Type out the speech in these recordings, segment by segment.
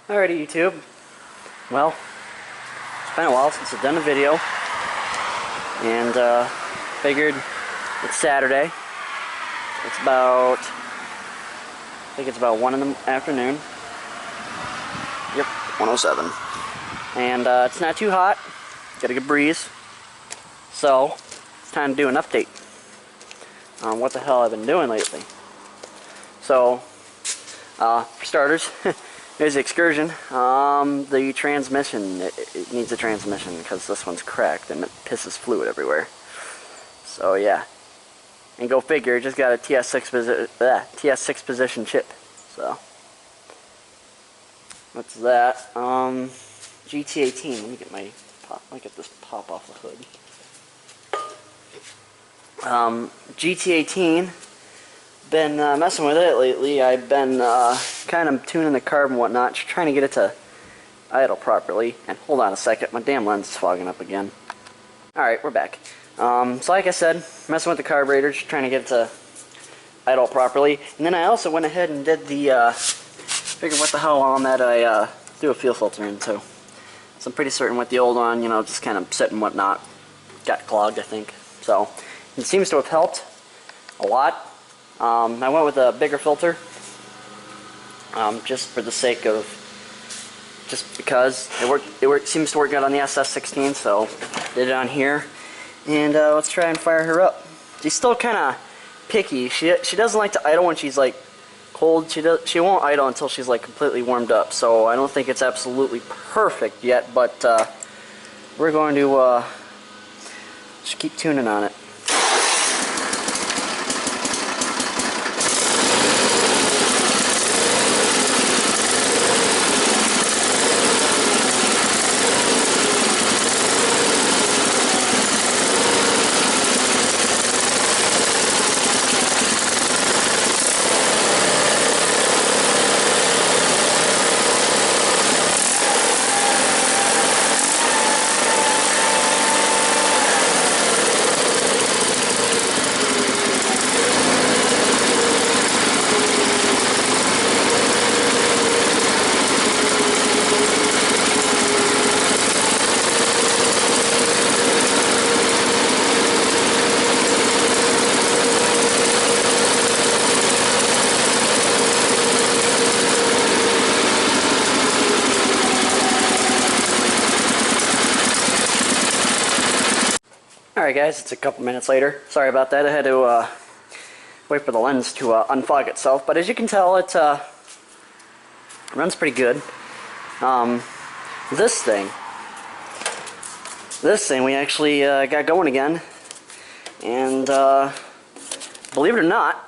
Alrighty, YouTube. Well, it's been a while since I've done a video, and figured it's Saturday. It's about, I think it's about 1 in the afternoon. Yep, 1:07. And it's not too hot. Got a good breeze. So it's time to do an update on what the hell I've been doing lately. So, for starters, there's the Excursion. The transmission, it needs a transmission because this one's cracked and it pisses fluid everywhere. So yeah, and go figure, it just got a TS6 position chip. So what's that? GT18. Let me get this pop off the hood. GT18. Been messing with it lately. I've been kind of tuning the carb and whatnot, trying to get it to idle properly. And hold on a second, my damn lens is fogging up again. Alright, we're back. So like I said, messing with the carburetor, just trying to get it to idle properly. And then I also went ahead and did the, figured what the hell on that I threw a fuel filter into. So I'm pretty certain with the old one, you know, just kind of sitting and whatnot, got clogged, I think. So it seems to have helped a lot. I went with a bigger filter, just for the sake of, just because it seems to work good on the SS16, so did it on here, and let's try and fire her up. She's still kind of picky. She doesn't like to idle when she's like cold. She won't idle until she's like completely warmed up. So I don't think it's absolutely perfect yet, but we're going to just keep tuning on it. Alright guys, it's a couple minutes later. Sorry about that, I had to wait for the lens to unfog itself, but as you can tell, it runs pretty good. This thing we actually got going again, and believe it or not,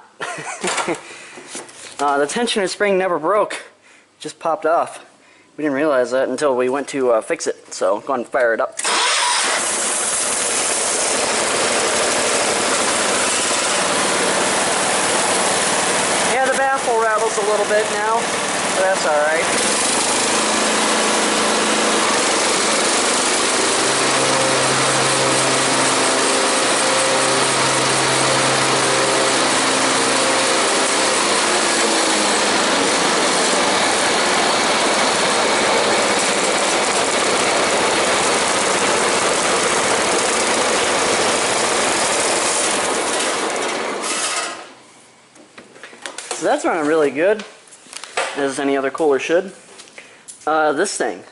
the tensioner spring never broke, it just popped off. We didn't realize that until we went to fix it, so go ahead and fire it up. Rattles a little bit now, but that's alright. So that's running really good, as any other cooler should. This thing,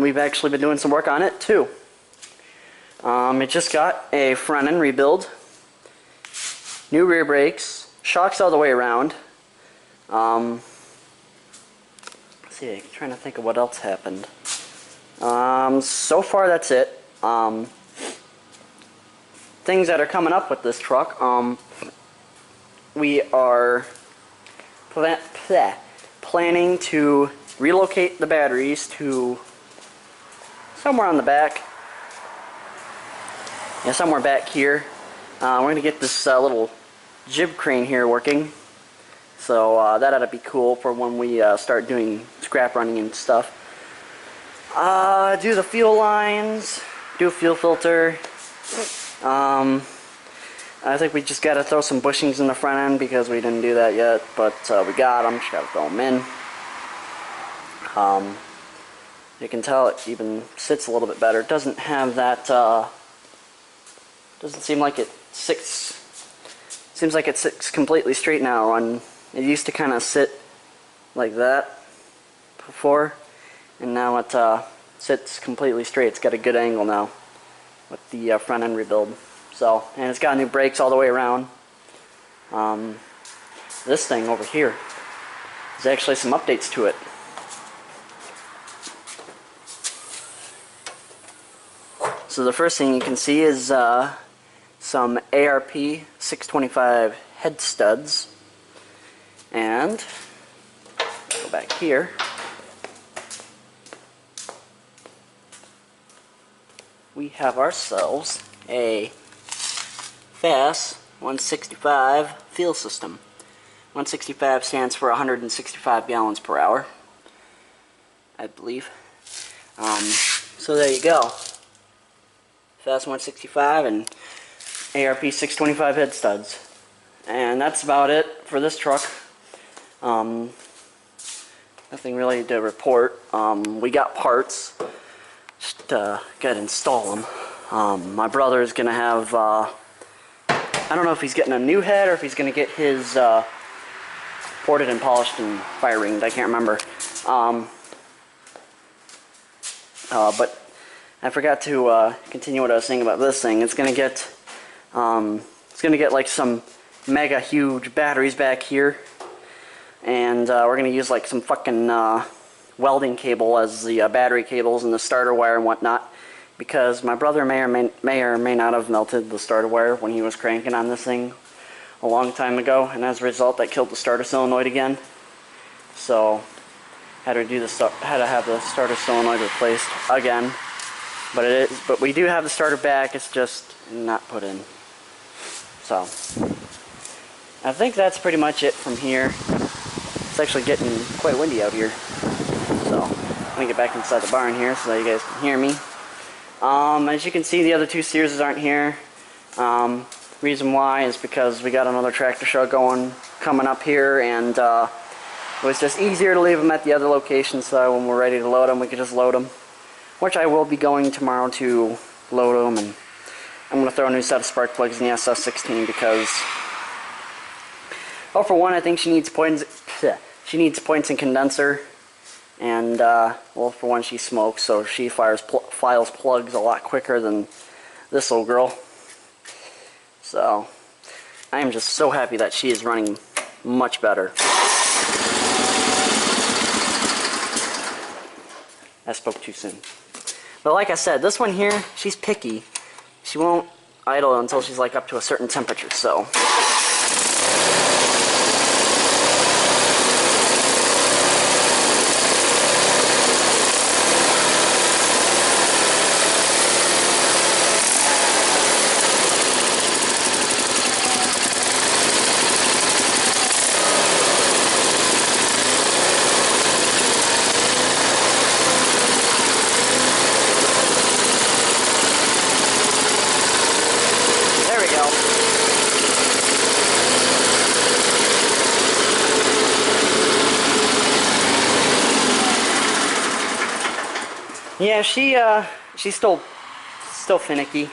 we've actually been doing some work on it too. It just got a front end rebuild, new rear brakes, shocks all the way around. Let's see, I'm trying to think of what else happened. So far that's it. Things that are coming up with this truck, we are planning to relocate the batteries to somewhere on the back. Yeah, somewhere back here. We're going to get this little jib crane here working. So that ought to be cool for when we start doing scrap running and stuff. Do the fuel lines, do a fuel filter. I think we just got to throw some bushings in the front end because we didn't do that yet, but we got them. Just got to throw them in. You can tell it even sits a little bit better. It doesn't have that, doesn't seem like it sits, seems like it sits completely straight now. And it used to kind of sit like that before, and now it sits completely straight. It's got a good angle now with the front end rebuild. So, and it's got new brakes all the way around. This thing over here, there's actually some updates to it. So the first thing you can see is some ARP 625 head studs, and go back here. We have ourselves a FAS 165 fuel system. 165 stands for 165 gallons per hour, I believe. So there you go. FAS 165 and ARP 625 head studs. And that's about it for this truck. Nothing really to report. We got parts. Just gotta install them. My brother is gonna have, I don't know if he's getting a new head or if he's gonna get his ported and polished and fire ringed. I can't remember. But I forgot to continue what I was saying about this thing. It's gonna get like some mega huge batteries back here, and we're gonna use like some fucking welding cable as the battery cables and the starter wire and whatnot, because my brother may or may not have melted the starter wire when he was cranking on this thing a long time ago, and as a result that killed the starter solenoid again. So had to have the starter solenoid replaced again. But we do have the starter back, it's just not put in. So I think that's pretty much it from here. It's actually getting quite windy out here. So I'm gonna get back inside the barn here so that you guys can hear me. As you can see, the other two Searses aren't here. Reason why is because we got another tractor show coming up here, and it was just easier to leave them at the other location, so when we're ready to load them, we could just load them. Which I will be going tomorrow to load them, and I'm going to throw a new set of spark plugs in the SF16 because, well, for one, I think she needs points and condenser, and well, for one, she smokes, so she files plugs a lot quicker than this little girl. So I am just so happy that she is running much better. I spoke too soon. But like I said, this one here, she's picky. She won't idle until she's like up to a certain temperature, so. Yeah, she's still finicky.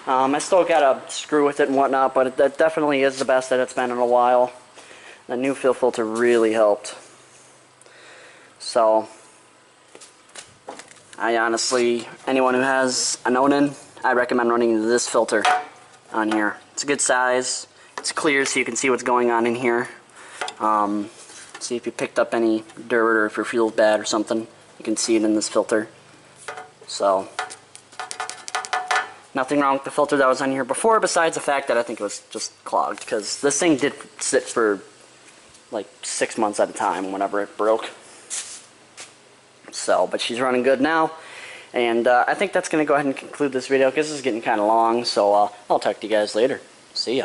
I still gotta screw with it and whatnot, but that definitely is the best that it's been in a while. The new fuel filter really helped. So, I honestly, anyone who has an Onan, I recommend running this filter on here. It's a good size. It's clear so you can see what's going on in here. See if you picked up any dirt or if your fuel's bad or something. You can see it in this filter. So, nothing wrong with the filter that was on here before, besides the fact that I think it was just clogged, because this thing did sit for like 6 months at a time whenever it broke. So, but she's running good now, and I think that's going to go ahead and conclude this video, because this is getting kind of long, so I'll talk to you guys later. See ya.